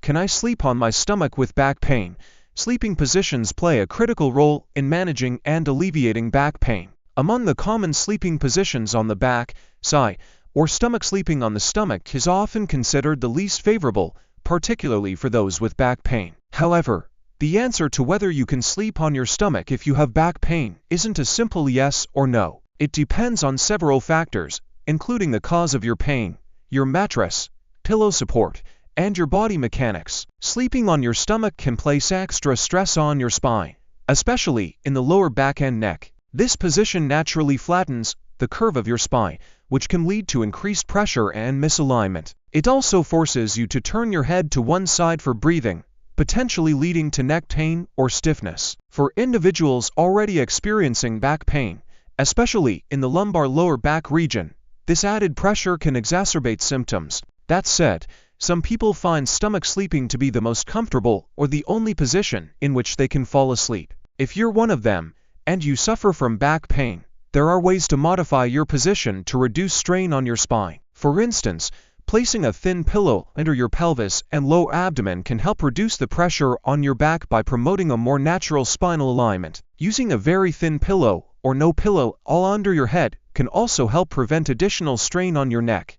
Can I sleep on my stomach with back pain? Sleeping positions play a critical role in managing and alleviating back pain. Among the common sleeping positions on the back, side, or stomach, sleeping on the stomach is often considered the least favorable, particularly for those with back pain. However, the answer to whether you can sleep on your stomach if you have back pain isn't a simple yes or no. It depends on several factors, including the cause of your pain, your mattress, pillow support, and your body mechanics. Sleeping on your stomach can place extra stress on your spine, especially in the lower back and neck. This position naturally flattens the curve of your spine, which can lead to increased pressure and misalignment. It also forces you to turn your head to one side for breathing, potentially leading to neck pain or stiffness. For individuals already experiencing back pain, especially in the lumbar lower back region, this added pressure can exacerbate symptoms. That said, some people find stomach sleeping to be the most comfortable or the only position in which they can fall asleep. If you're one of them, and you suffer from back pain, there are ways to modify your position to reduce strain on your spine. For instance, placing a thin pillow under your pelvis and low abdomen can help reduce the pressure on your back by promoting a more natural spinal alignment. Using a very thin pillow or no pillow all under your head can also help prevent additional strain on your neck.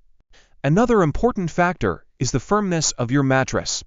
Another important factor is the firmness of your mattress.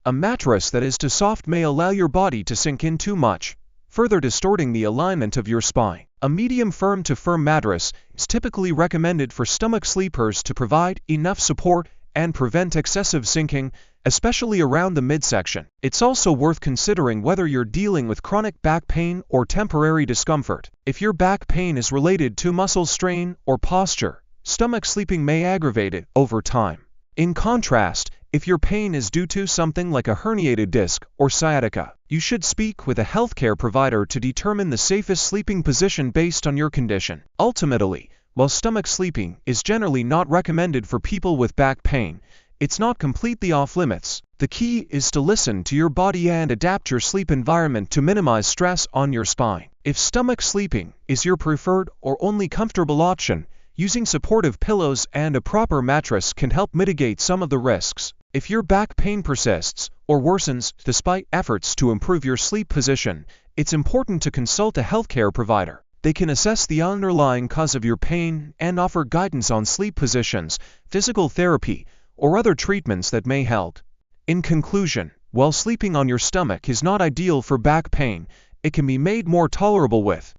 A mattress that is too soft may allow your body to sink in too much, further distorting the alignment of your spine. A medium firm to firm mattress is typically recommended for stomach sleepers to provide enough support and prevent excessive sinking, especially around the midsection. It's also worth considering whether you're dealing with chronic back pain or temporary discomfort. If your back pain is related to muscle strain or posture, stomach sleeping may aggravate it over time. In contrast, if your pain is due to something like a herniated disc or sciatica, you should speak with a healthcare provider to determine the safest sleeping position based on your condition. Ultimately, while stomach sleeping is generally not recommended for people with back pain, it's not completely off limits. The key is to listen to your body and adapt your sleep environment to minimize stress on your spine. If stomach sleeping is your preferred or only comfortable option, using supportive pillows and a proper mattress can help mitigate some of the risks. If your back pain persists or worsens despite efforts to improve your sleep position, it's important to consult a healthcare provider. They can assess the underlying cause of your pain and offer guidance on sleep positions, physical therapy, or other treatments that may help. In conclusion, while sleeping on your stomach is not ideal for back pain, it can be made more tolerable with